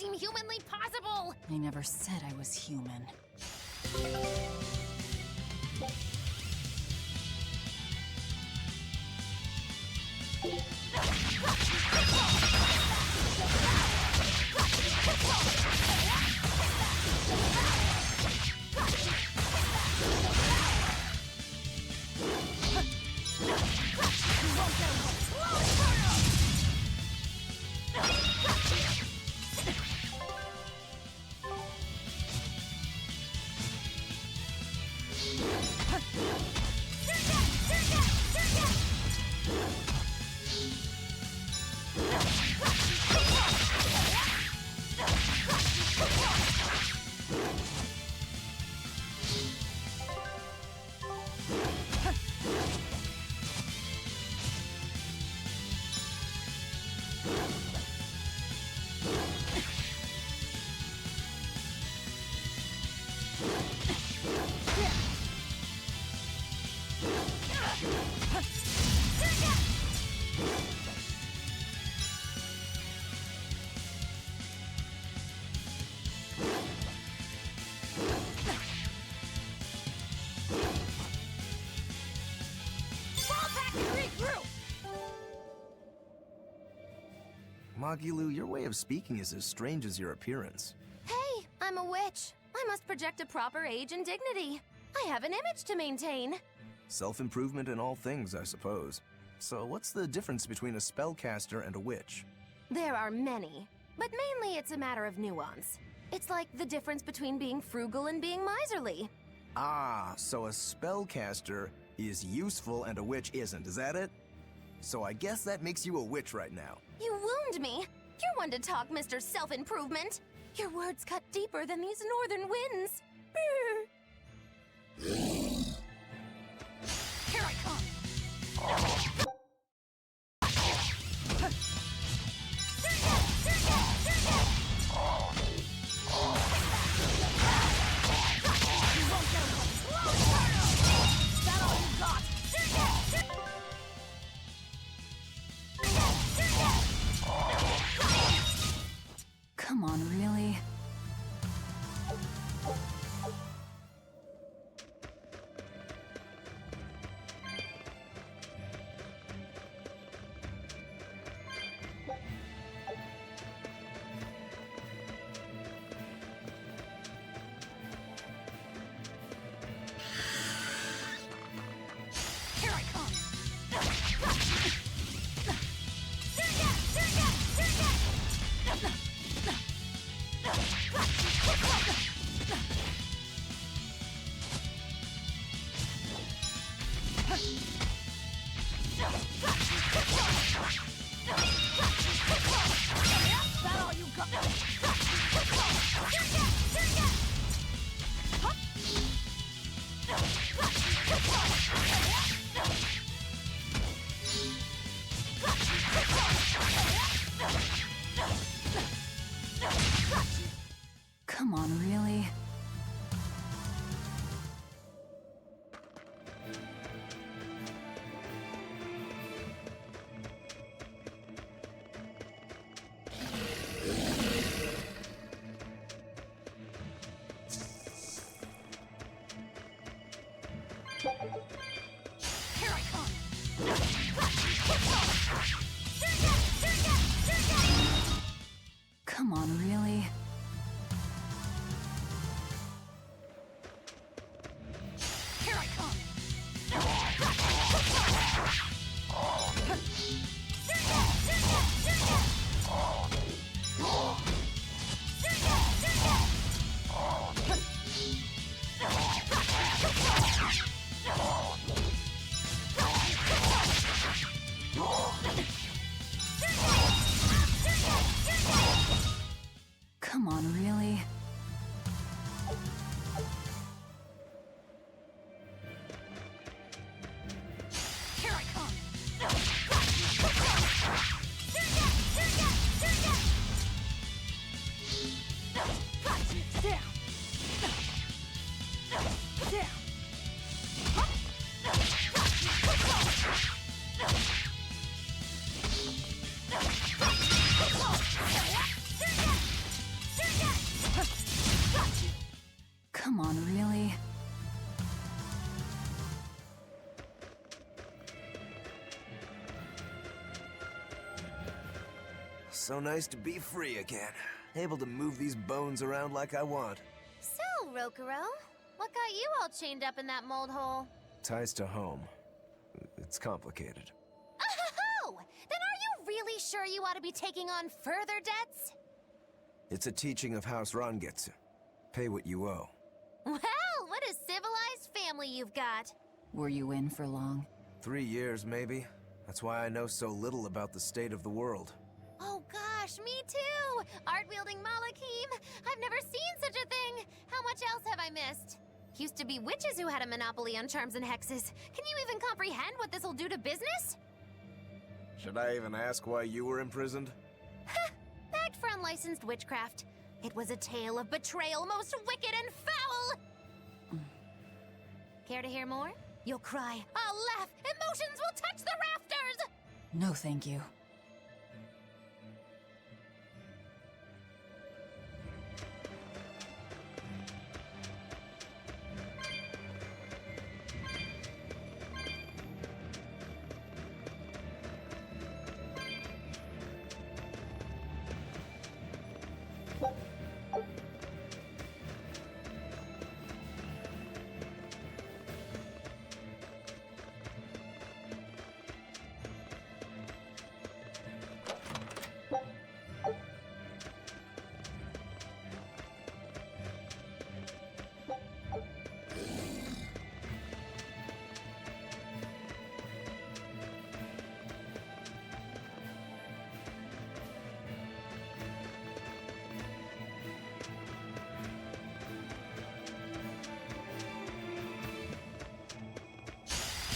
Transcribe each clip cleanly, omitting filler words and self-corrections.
seem humanly possible! I never said I was human. Magilu, your way of speaking is as strange as your appearance. Hey, I'm a witch. I must project a proper age and dignity. I have an image to maintain. Self-improvement in all things, I suppose. So what's the difference between a spellcaster and a witch? There are many, but mainly it's a matter of nuance. It's like the difference between being frugal and being miserly. Ah, so a spellcaster is useful and a witch isn't, is that it? So I guess that makes you a witch right now. You wound me. You're one to talk, Mr. Self-Improvement. Your words cut deeper than these northern winds. Here I come. Come on, really? Here I come. That all you got? Come on, really? Here I come. Come on, really? Here I come. Come on, really? So nice to be free again. Able to move these bones around like I want. So, Rokuro, what got you all chained up in that mold hole? Ties to home. It's complicated. Oh! Then are you really sure you ought to be taking on further debts? It's a teaching of House Rangetsu. Pay what you owe. Well, what a civilized family you've got. Were you in for long? 3 years, maybe. That's why I know so little about the state of the world. Oh gosh, me too! Art-wielding Malakim! I've never seen such a thing! How much else have I missed? Used to be witches who had a monopoly on charms and hexes. Can you even comprehend what this'll do to business? Should I even ask why you were imprisoned? Bagged for unlicensed witchcraft. It was a tale of betrayal most wicked and foul! Care to hear more? You'll cry, I'll laugh, emotions will touch the rafters! No, thank you.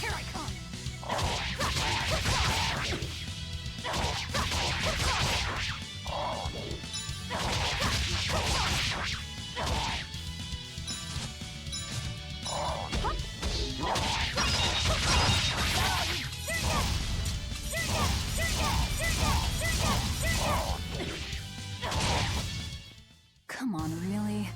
Here I come! Come on, really?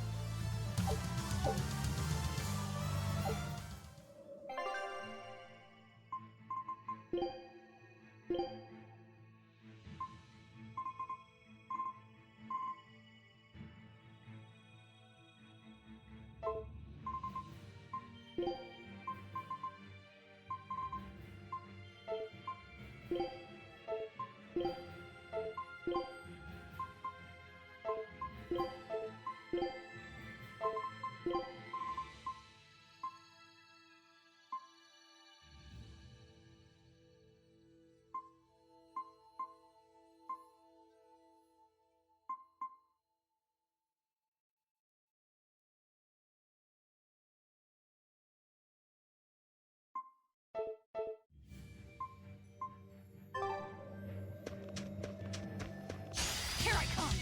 Here I come!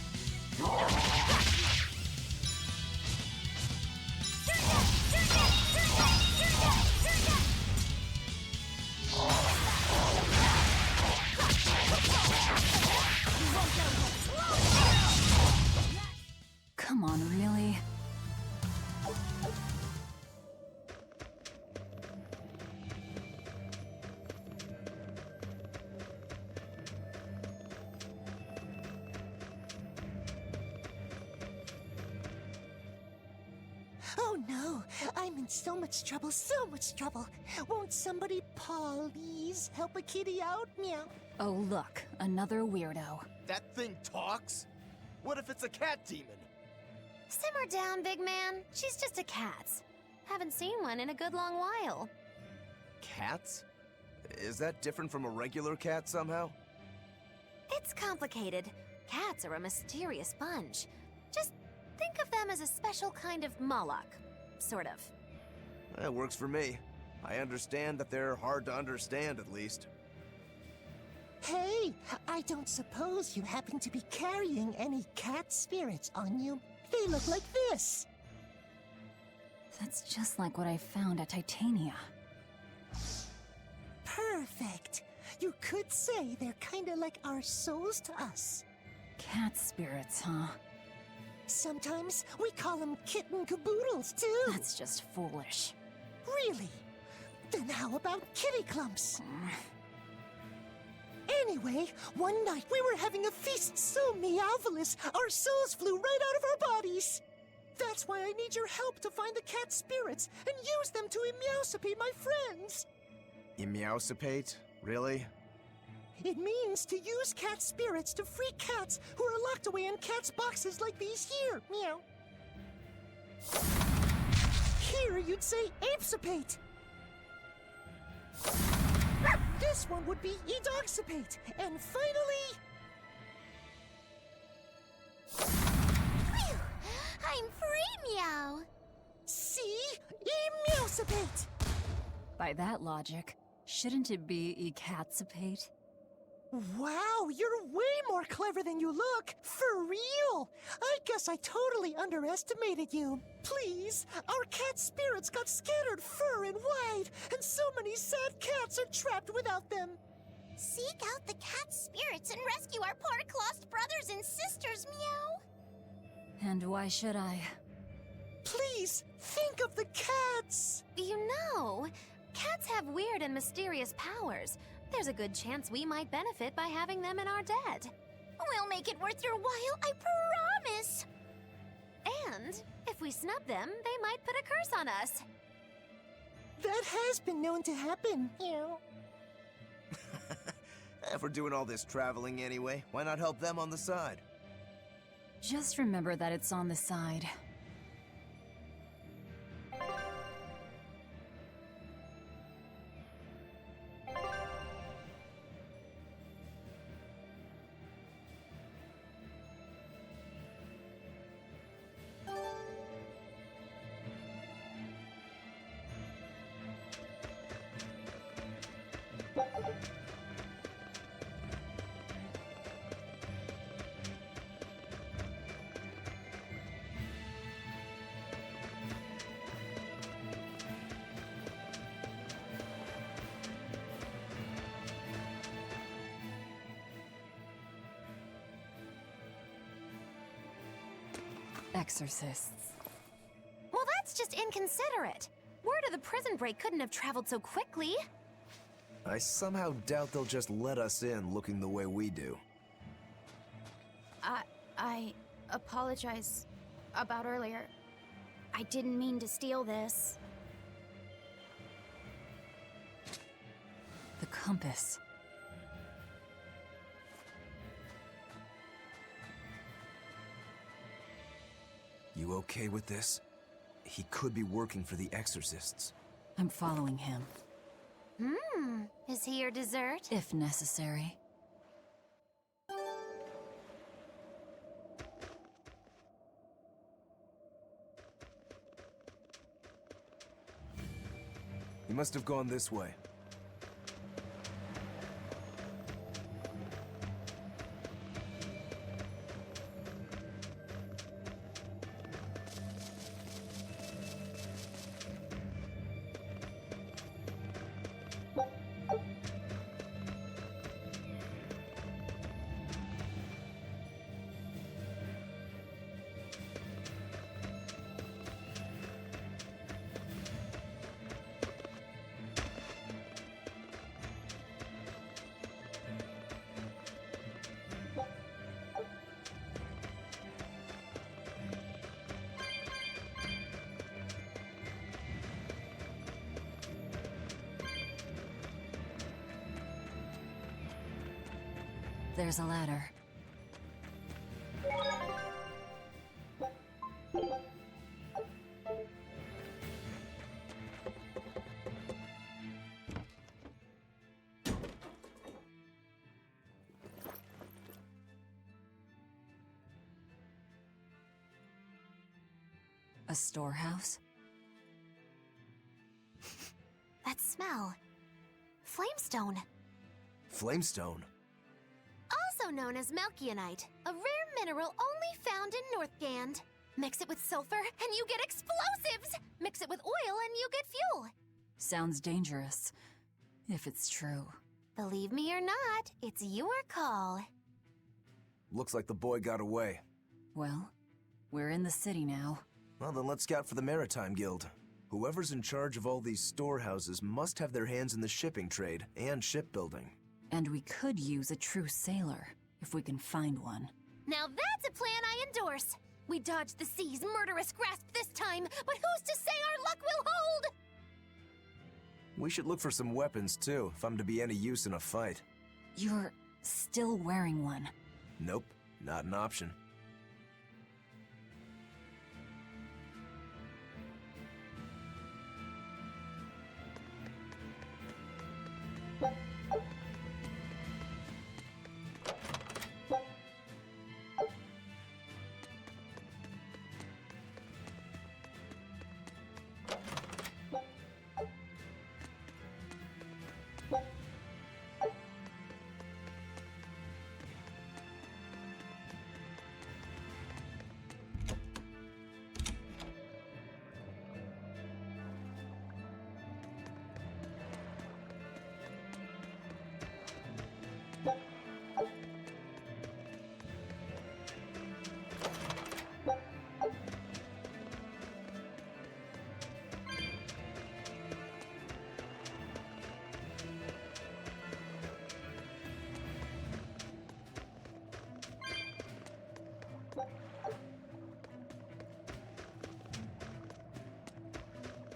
Come on, really? Oh no, I'm in so much trouble, so much trouble. Won't somebody please help a kitty out? Meow. Oh, look, another weirdo. That thing talks? What if it's a cat demon? Simmer down, big man. She's just a cat. Haven't seen one in a good long while. Cats? Is that different from a regular cat somehow? It's complicated. Cats are a mysterious bunch. Just think of them as a special kind of Moloch. Sort of. That works for me. I understand that they're hard to understand, at least. Hey, I don't suppose you happen to be carrying any cat spirits on you? They look like this. That's just like what I found at Titania. Perfect. You could say they're kinda like our souls to us. Cat spirits, huh? Sometimes we call them kitten caboodles, too. That's just foolish. Really? Then how about kitty clumps? Anyway, one night we were having a feast so meowvelous, our souls flew right out of our bodies. That's why I need your help to find the cat spirits and use them to emeowsipate my friends. Emeowsipate? Really? It means to use cat spirits to free cats who are locked away in cats' boxes like these here. Meow. Here you'd say apesipate. This one would be edogsipate. And finally... Phew! I'm free, meow! See? Emeowsipate! By that logic, shouldn't it be ecatsipate? Wow, you're way more clever than you look. For real. I guess I totally underestimated you. Please, our cat spirits got scattered far and wide, and so many sad cats are trapped without them. Seek out the cat spirits and rescue our poor lost brothers and sisters, meow! And why should I? Please, think of the cats. You know, cats have weird and mysterious powers. There's a good chance we might benefit by having them in our debt. We'll make it worth your while, I promise! And if we snub them, they might put a curse on us. That has been known to happen. Meow. If we're doing all this traveling anyway, why not help them on the side? Just remember that it's on the side. Exorcists. Well, that's just inconsiderate. Word of the prison break couldn't have traveled so quickly. I somehow doubt they'll just let us in looking the way we do. I apologize about earlier. I didn't mean to steal this. The compass. You okay with this? He could be working for the exorcists. I'm following him, Is he your dessert? if necessary. He must have gone this way. There's a ladder. A storehouse? That smell. Flamestone. Flamestone? Also known as Melkionite, a rare mineral only found in Northgand. Mix it with sulfur and you get explosives! Mix it with oil and you get fuel! Sounds dangerous, if it's true. Believe me or not, it's your call. Looks like the boy got away. Well, We're in the city now. Well, then let's scout for the Maritime Guild. Whoever's in charge of all these storehouses must have their hands in the shipping trade and shipbuilding. And we could use a true sailor, if we can find one. Now that's a plan I endorse. We dodged the sea's murderous grasp this time, but who's to say our luck will hold? We should look for some weapons, too, if I'm to be any use in a fight. You're still wearing one. Nope, not an option.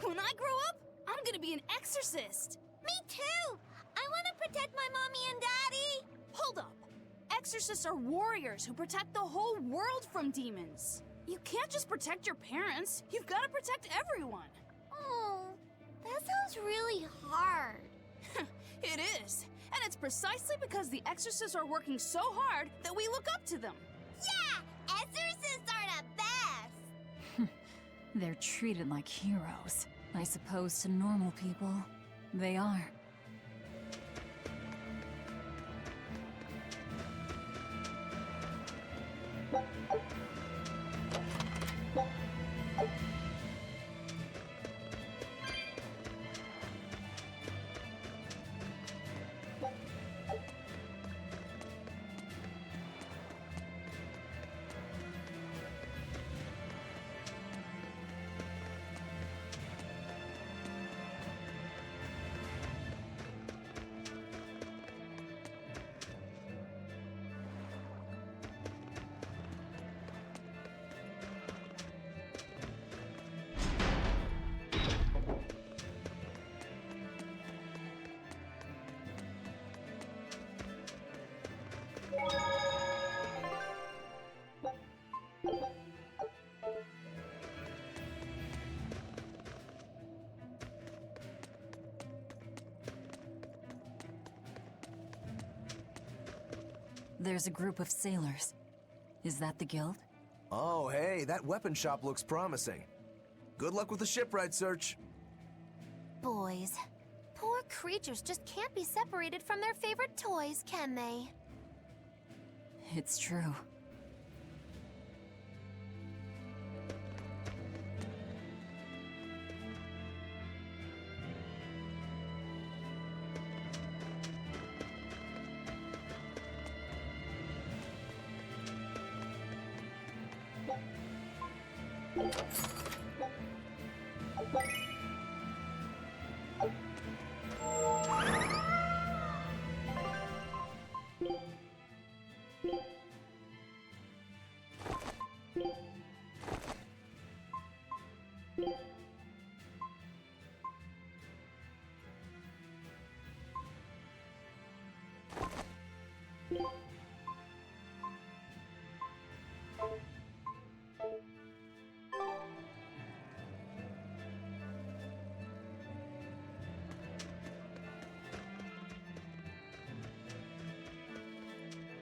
When I grow up, I'm gonna be an exorcist. Me too! I want to protect my mommy and daddy! Hold up. Exorcists are warriors who protect the whole world from demons. You can't just protect your parents. You've got to protect everyone. Oh, that sounds really hard. It is. And it's precisely because the exorcists are working so hard that we look up to them. Yeah! Exorcists are the best! They're treated like heroes. I suppose to normal people, they are. There's a group of sailors. Is that the guild? Oh, hey, that weapon shop looks promising. Good luck with the shipwright search. Boys, poor creatures just can't be separated from their favorite toys, can they? It's true.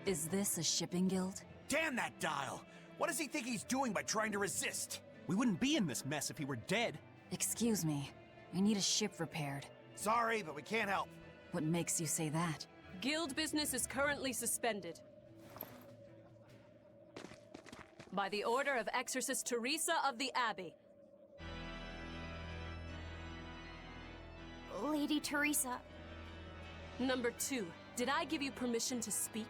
Is this a shipping guild? Damn that dial! What does he think he's doing by trying to resist? We wouldn't be in this mess if he were dead. Excuse me. I need a ship repaired. Sorry, but we can't help. What makes you say that? Guild business is currently suspended. By the order of Exorcist Teresa of the Abbey. Lady Teresa. Number 2, did I give you permission to speak?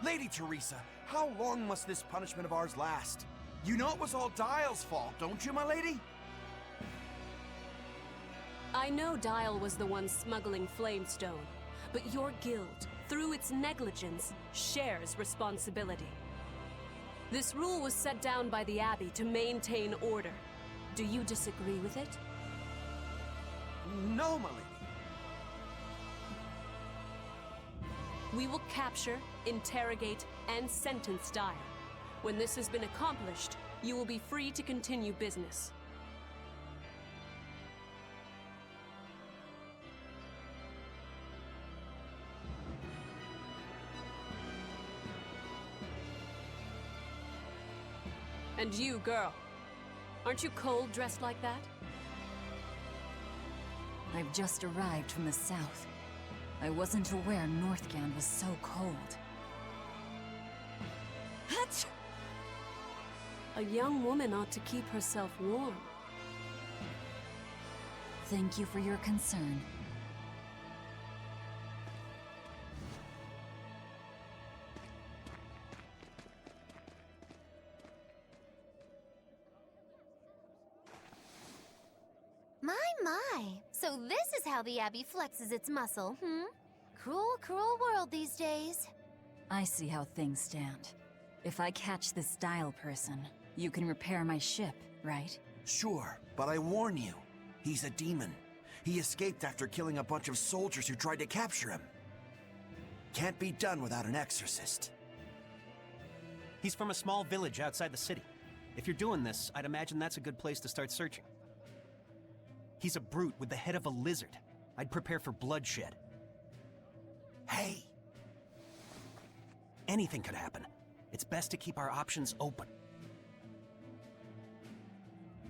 Lady Teresa, how long must this punishment of ours last? You know it was all Dial's fault, don't you, my lady? I know Dial was the one smuggling Flamestone, but your guild, through its negligence, shares responsibility. This rule was set down by the Abbey to maintain order. Do you disagree with it? No, my lady. We will capture, interrogate, and sentence Dial. When this has been accomplished, you will be free to continue business. And you, girl, aren't you cold dressed like that? I've just arrived from the south. I wasn't aware Northgand was so cold. Hatch! A young woman ought to keep herself warm. Thank you for your concern. My. So this is how the Abbey flexes its muscle, hmm? Cruel, cruel world these days. I see how things stand. If I catch this Dial person, you can repair my ship, right? Sure, but I warn you, he's a demon. He escaped after killing a bunch of soldiers who tried to capture him. Can't be done without an exorcist. He's from a small village outside the city. If you're doing this, I'd imagine that's a good place to start searching. He's a brute with the head of a lizard. I'd prepare for bloodshed. Hey! Anything could happen. It's best to keep our options open.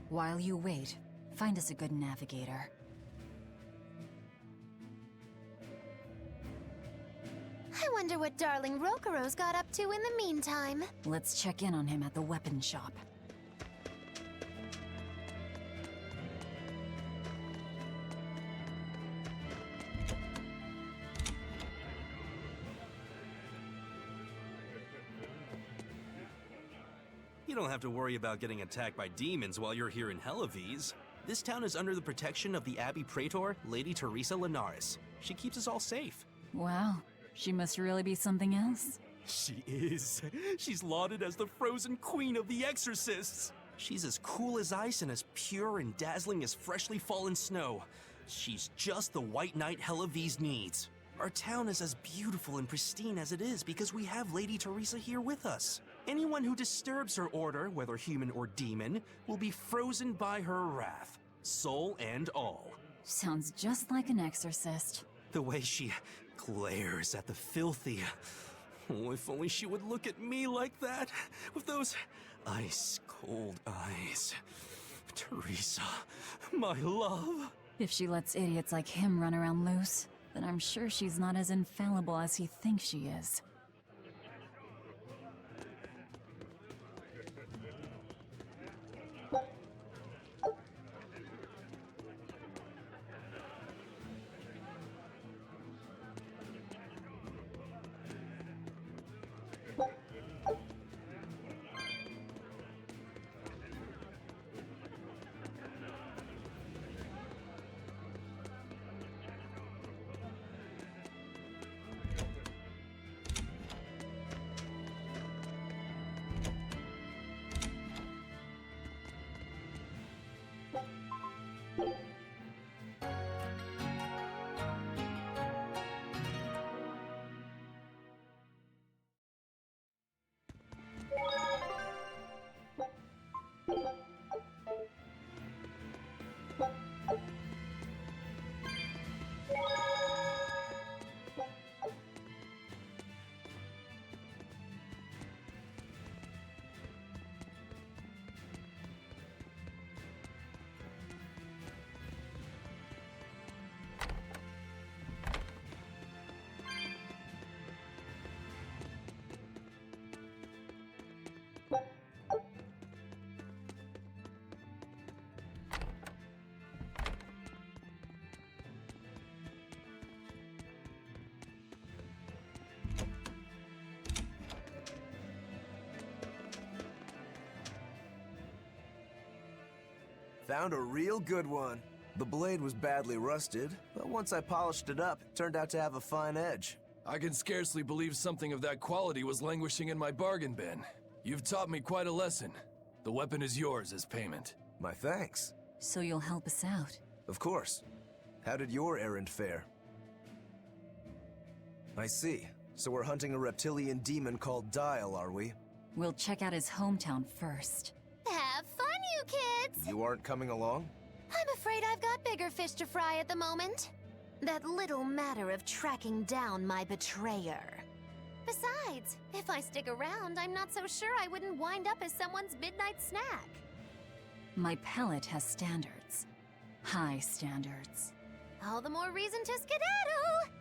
While you wait, find us a good navigator. I wonder what darling Rokuro's got up to in the meantime. Let's check in on him at the weapon shop. You don't have to worry about getting attacked by demons while you're here in Helavies. This town is under the protection of the Abbey Praetor, Lady Teresa Linares. She keeps us all safe. Wow, she must really be something else. She is. She's lauded as the frozen queen of the exorcists. She's as cool as ice and as pure and dazzling as freshly fallen snow. She's just the white knight Helavies needs. Our town is as beautiful and pristine as it is because we have Lady Teresa here with us. Anyone who disturbs her order, whether human or demon, will be frozen by her wrath, soul and all. Sounds just like an exorcist. The way she glares at the filthy. Oh, if only she would look at me like that, with those ice-cold eyes. Teresa, my love. If she lets idiots like him run around loose, then I'm sure she's not as infallible as he thinks she is. Found a real good one. The blade was badly rusted, but once I polished it up, it turned out to have a fine edge. I can scarcely believe something of that quality was languishing in my bargain bin. You've taught me quite a lesson. The weapon is yours as payment. My thanks. So you'll help us out? Of course. How did your errand fare? I see. So we're hunting a reptilian demon called Dial, are we? We'll check out his hometown first. Have fun, you kids! You aren't coming along? I'm afraid I've got bigger fish to fry at the moment. That little matter of tracking down my betrayer. Besides, if I stick around, I'm not so sure I wouldn't wind up as someone's midnight snack. My pellet has standards. High standards. All the more reason to skedaddle!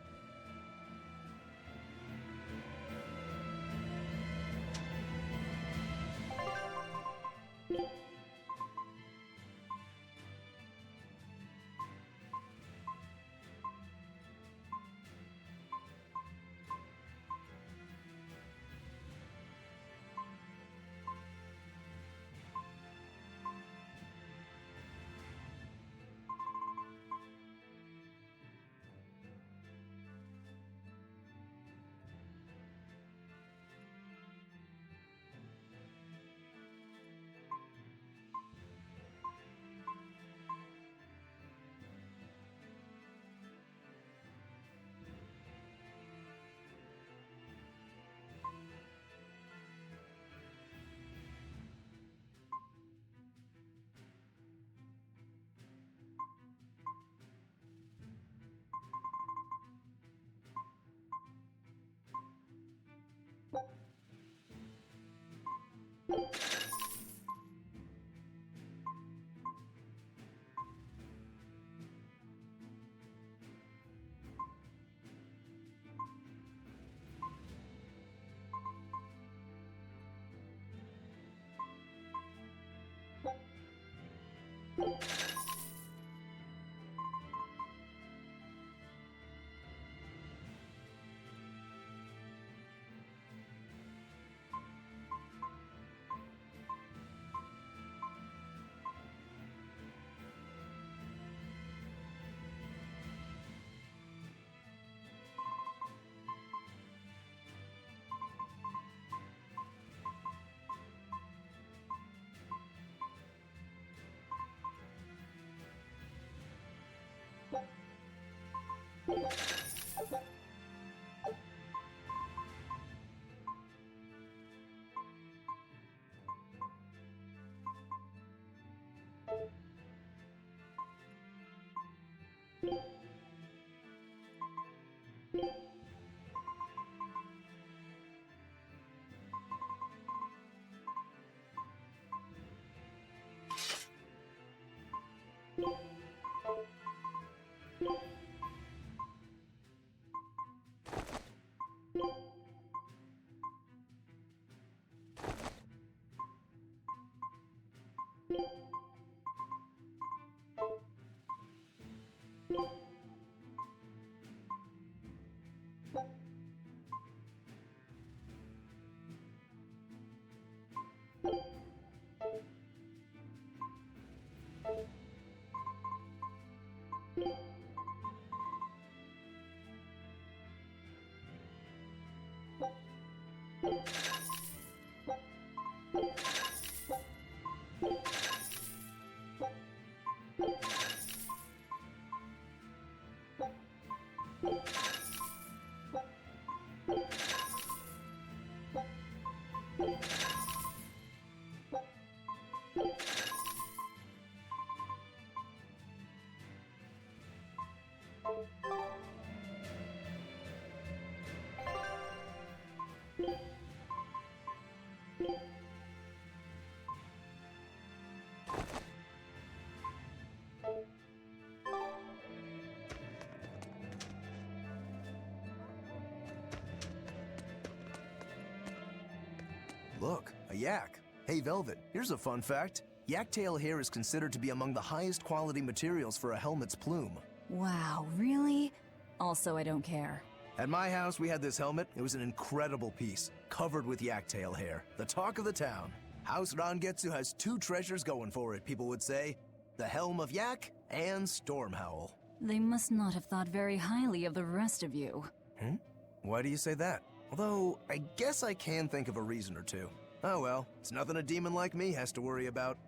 Look, a yak. Hey, Velvet, here's a fun fact. Yak tail hair is considered to be among the highest quality materials for a helmet's plume. Wow, really? Also, I don't care. At my house, we had this helmet. It was an incredible piece, covered with yak tail hair. The talk of the town. House Rangetsu has two treasures going for it, people would say. the Helm of Yak, and Stormhowl. They must not have thought very highly of the rest of you. Why do you say that? Although, I guess I can think of a reason or two. Oh well, it's nothing a demon like me has to worry about.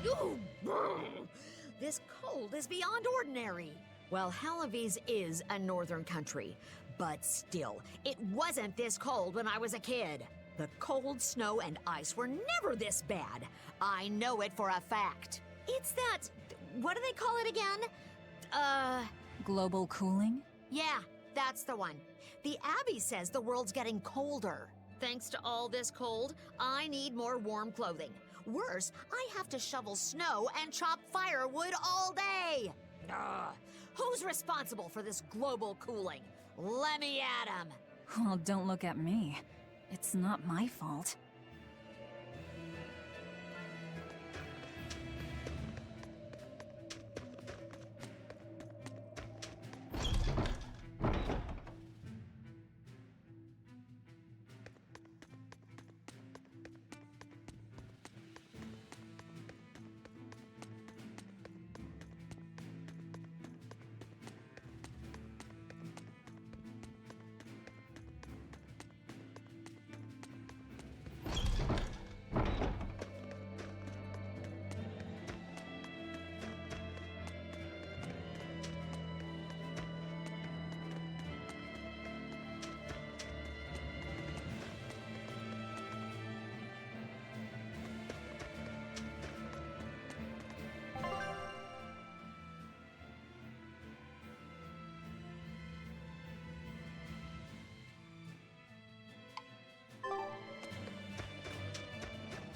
Ooh, this cold is beyond ordinary. Well, Halavis is a northern country, but still, it wasn't this cold when I was a kid. The cold, snow, and ice were never this bad. I know it for a fact. It's that... what do they call it again? Global cooling? Yeah, that's the one. The Abbey says the world's getting colder. Thanks to all this cold, I need more warm clothing. Worse, I have to shovel snow and chop firewood all day. Ugh. Who's responsible for this global cooling? Let me at 'em. Well, don't look at me. It's not my fault.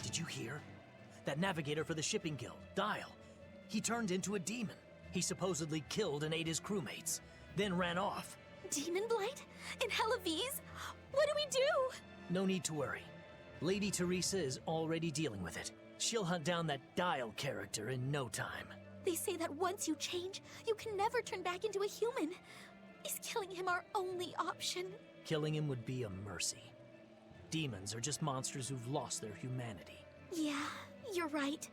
Did you hear? That navigator for the shipping guild, Dial. He turned into a demon. He supposedly killed and ate his crewmates, then ran off. Demon Blight? In Halavis? What do we do? No need to worry. Lady Teresa is already dealing with it. She'll hunt down that Dial character in no time. They say that once you change, you can never turn back into a human. Is killing him our only option? Killing him would be a mercy. Demons are just monsters who've lost their humanity. Yeah, you're right.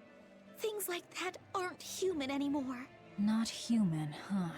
Things like that aren't human anymore. Not human, huh?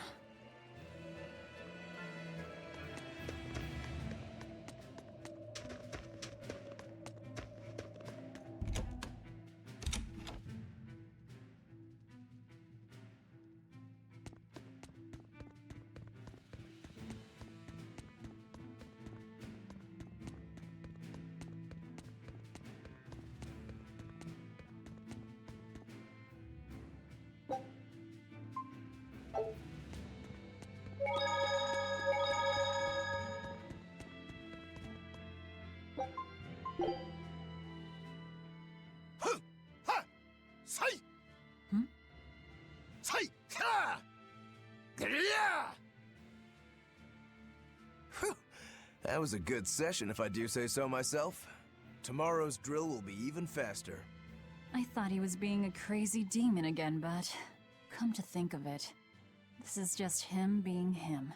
was a good session, if I do say so myself. Tomorrow's drill will be even faster. I thought he was being a crazy demon again, but come to think of it, this is just him being him.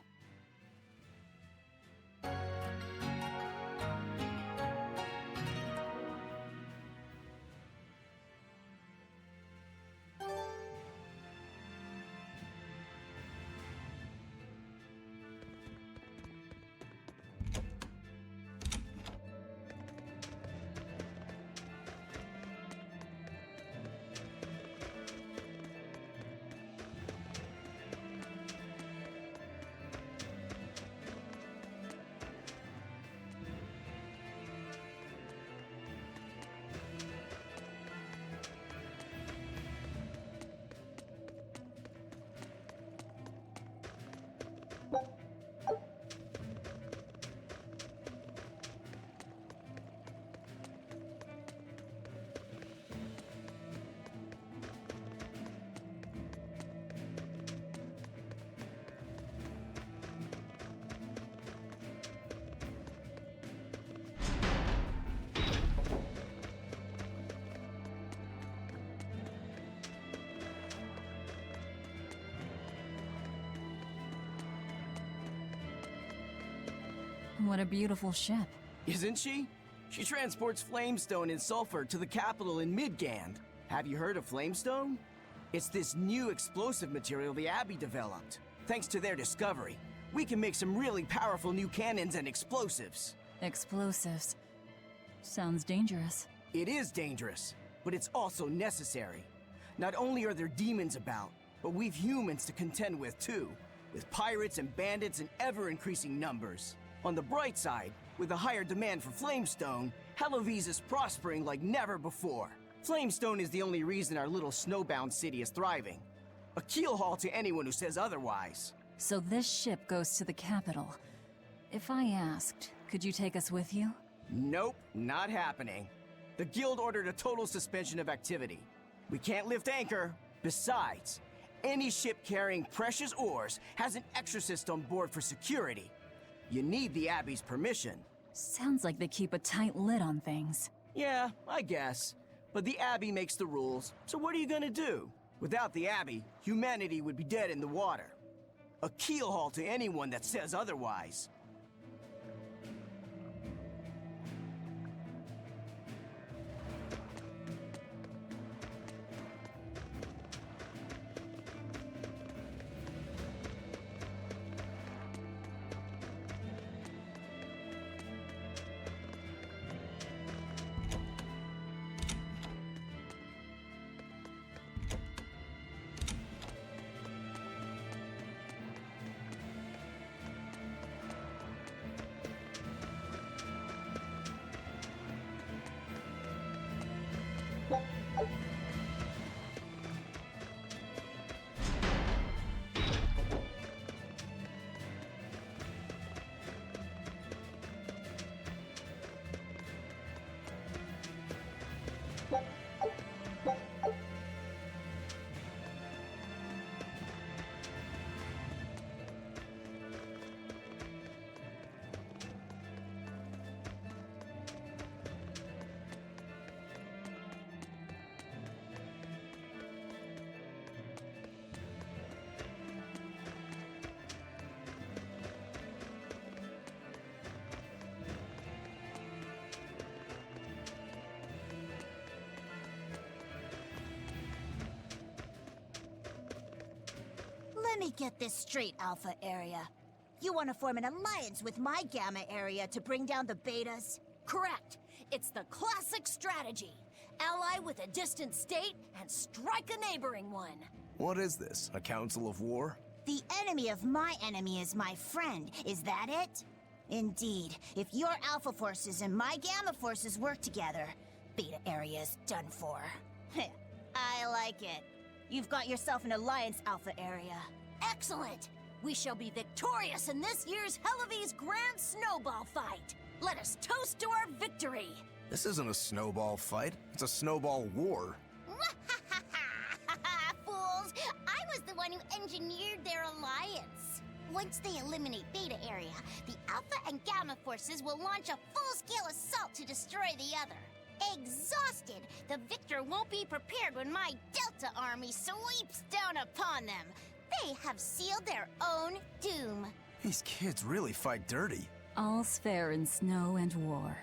What a beautiful ship. Isn't she? She transports flamestone and sulfur to the capital in Midgand. Have you heard of flamestone? It's this new explosive material the Abbey developed. Thanks to their discovery, we can make some really powerful new cannons and explosives. Explosives. Sounds dangerous. It is dangerous, but it's also necessary. Not only are there demons about, but we've humans to contend with too, with pirates and bandits in ever-increasing numbers. On the bright side, with a higher demand for flamestone, Halloween is prospering like never before. Flamestone is the only reason our little snowbound city is thriving. A keelhaul to anyone who says otherwise. So this ship goes to the capital. If I asked, could you take us with you? Nope, not happening. The guild ordered a total suspension of activity. We can't lift anchor. Besides, any ship carrying precious ores has an exorcist on board for security. You need the Abbey's permission. Sounds like they keep a tight lid on things. Yeah, I guess. But the Abbey makes the rules, so what are you gonna do? Without the Abbey, humanity would be dead in the water. A keelhaul to anyone that says otherwise. Let me get this straight, Alpha Area. You want to form an alliance with my Gamma Area to bring down the Betas? Correct. It's the classic strategy. Ally with a distant state and strike a neighboring one. What is this, a council of war? The enemy of my enemy is my friend. Is that it? Indeed. If your Alpha forces and my Gamma forces work together, Beta Area is done for. I like it. You've got yourself an alliance, Alpha Area. Excellent! We shall be victorious in this year's Hellaween's Grand Snowball Fight. Let us toast to our victory. This isn't a snowball fight, it's a snowball war. Fools! I was the one who engineered their alliance. once they eliminate Beta area, the Alpha and Gamma forces will launch a full-scale assault to destroy the other. Exhausted, the victor won't be prepared when my Delta army sweeps down upon them. They have sealed their own doom. These kids really fight dirty. All's fair in snow and war.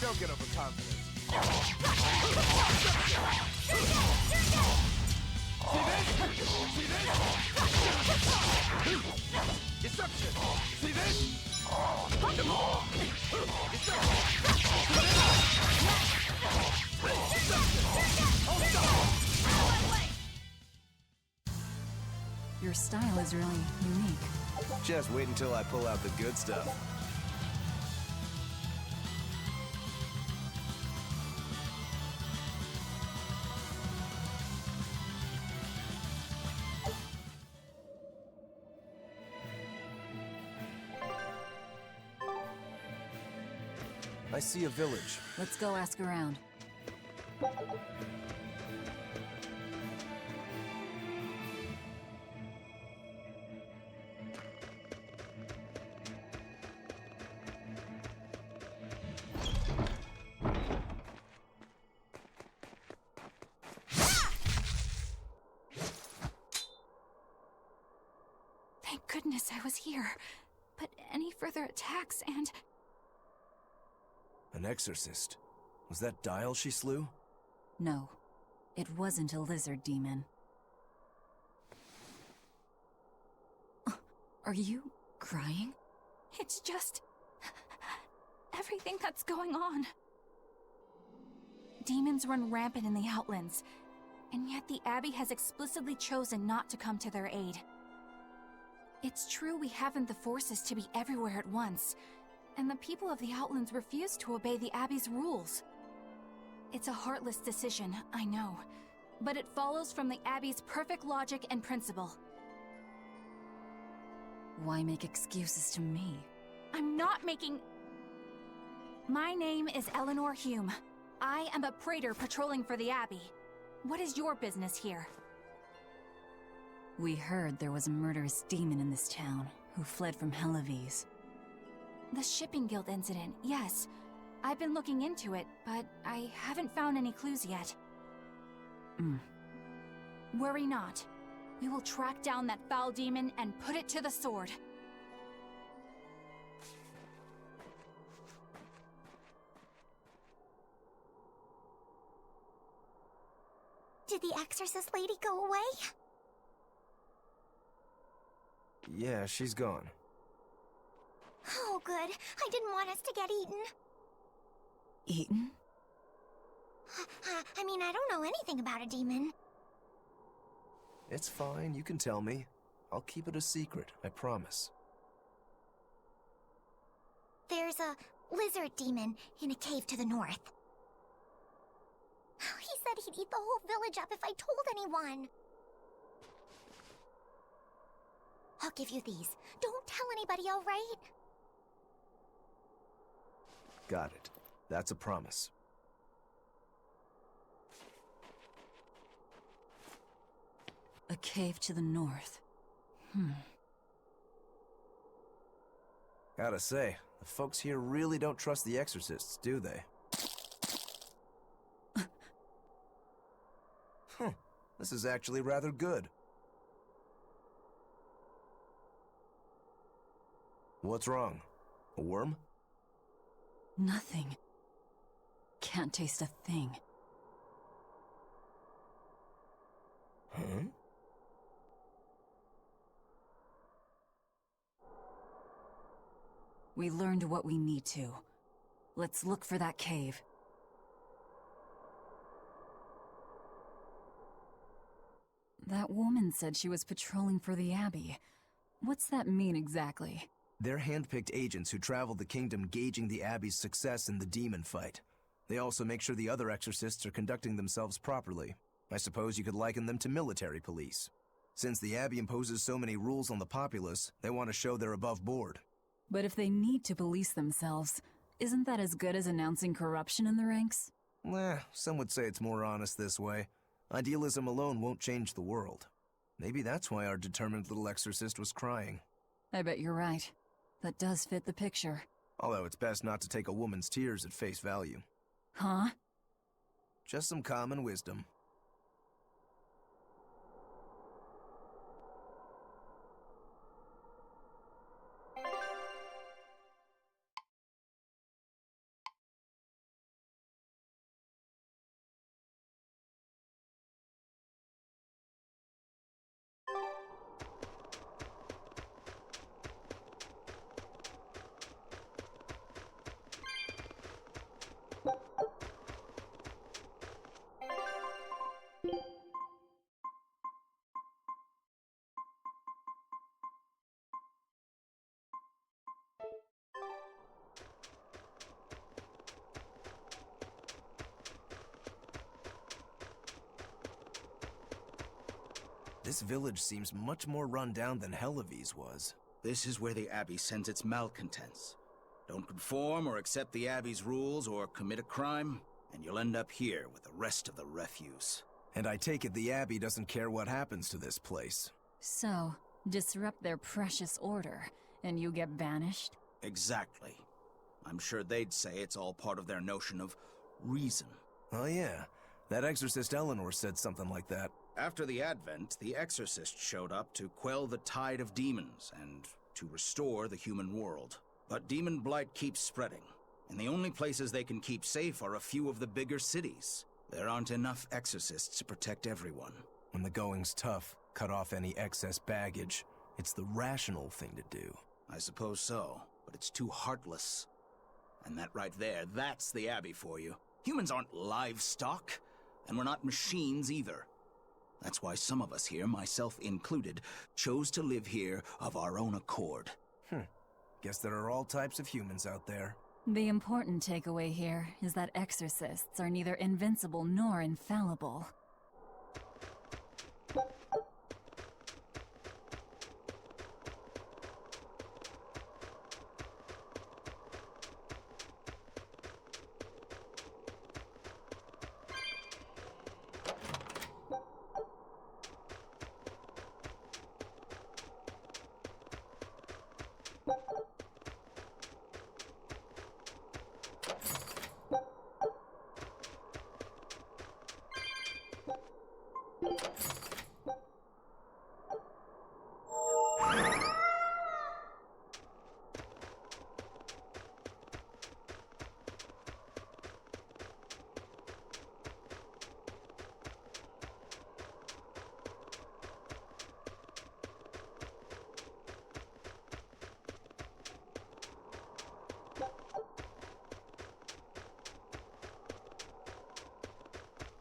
Don't get overconfident. Destruction! See this? Your style is really unique. Just wait until I pull out the good stuff. I see a village. Let's go ask around. Thank goodness I was here. But any further attacks and... An exorcist. Was that Dial she slew? No, it wasn't a lizard demon. Are you crying? It's just... everything that's going on. Demons run rampant in the Outlands, and yet the Abbey has explicitly chosen not to come to their aid. It's true we haven't the forces to be everywhere at once, and the people of the Outlands refuse to obey the Abbey's rules. It's a heartless decision, I know, but it follows from the Abbey's perfect logic and principle. Why make excuses to me? I'm not making... My name is Eleanor Hume. I am a praetor patrolling for the Abbey. What is your business here? We heard there was a murderous demon in this town who fled from Helavis. The Shipping Guild incident, yes. I've been looking into it, but I haven't found any clues yet. Worry not. We will track down that foul demon and put it to the sword. Did the exorcist lady go away? Yeah, she's gone. Oh, good. I didn't want us to get eaten. Eaten? I mean, I don't know anything about a demon. It's fine, you can tell me. I'll keep it a secret, I promise. There's a lizard demon in a cave to the north. He said he'd eat the whole village up if I told anyone. I'll give you these. Don't tell anybody, all right? Got it. That's a promise. A cave to the north. Gotta say, the folks here really don't trust the exorcists, do they? This is actually rather good. What's wrong? A worm? Nothing. Can't taste a thing. Huh? We learned what we need to. Let's look for that cave. That woman said she was patrolling for the Abbey. What's that mean exactly? They're handpicked agents who travel the kingdom gauging the Abbey's success in the demon fight. They also make sure the other exorcists are conducting themselves properly. I suppose you could liken them to military police. Since the Abbey imposes so many rules on the populace, they want to show they're above board. But if they need to police themselves, isn't that as good as announcing corruption in the ranks? Some would say it's more honest this way. Idealism alone won't change the world. Maybe that's why our determined little exorcist was crying. I bet you're right. That does fit the picture. Although it's best not to take a woman's tears at face value. Huh? Just some common wisdom. This village seems much more run down than Helavi's was. This is where the Abbey sends its malcontents. Don't conform or accept the Abbey's rules or commit a crime, and you'll end up here with the rest of the refuse. And I take it the Abbey doesn't care what happens to this place. So, disrupt their precious order, and you get banished? Exactly. I'm sure they'd say it's all part of their notion of reason. Oh yeah, that exorcist Eleanor said something like that. After the Advent, the exorcist showed up to quell the tide of demons and to restore the human world. But demon blight keeps spreading, and the only places they can keep safe are a few of the bigger cities. There aren't enough exorcists to protect everyone. When the going's tough, cut off any excess baggage. It's the rational thing to do. I suppose so, but it's too heartless. And that right there, that's the Abbey for you. Humans aren't livestock, and we're not machines either. That's why some of us here, myself included, chose to live here of our own accord. Guess there are all types of humans out there. The important takeaway here is that exorcists are neither invincible nor infallible.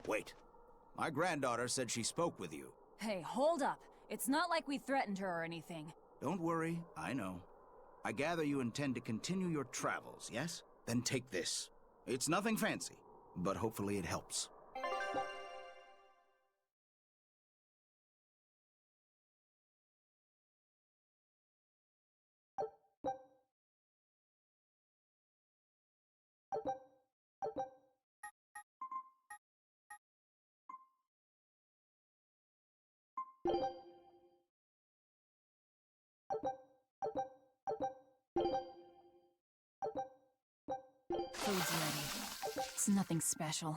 Wait. My granddaughter said she spoke with you. Hey, hold up. It's not like we threatened her or anything. Don't worry, I know. I gather you intend to continue your travels, yes? Then take this. It's nothing fancy, but hopefully it helps. Food's ready. It's nothing special.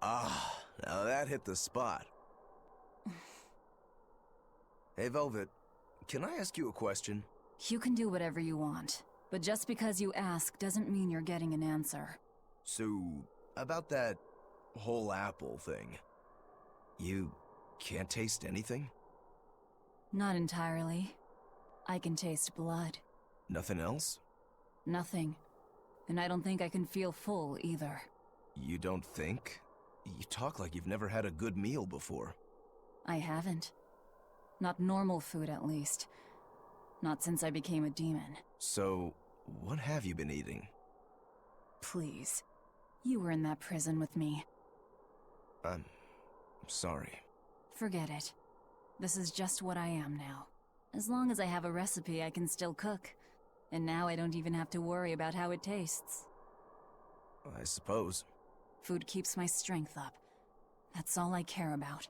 Ah, now that hit the spot. Hey, Velvet, can I ask you a question? You can do whatever you want, but just because you ask doesn't mean you're getting an answer. So, about that whole apple thing, you can't taste anything? Not entirely. I can taste blood. Nothing else? Nothing. And I don't think I can feel full either. You don't think? You talk like you've never had a good meal before. I haven't. Not normal food, at least. Not since I became a demon. So, what have you been eating? Please. You were in that prison with me. I'm sorry. Forget it. This is just what I am now. As long as I have a recipe, I can still cook. And now I don't even have to worry about how it tastes. I suppose. Food keeps my strength up. That's all I care about.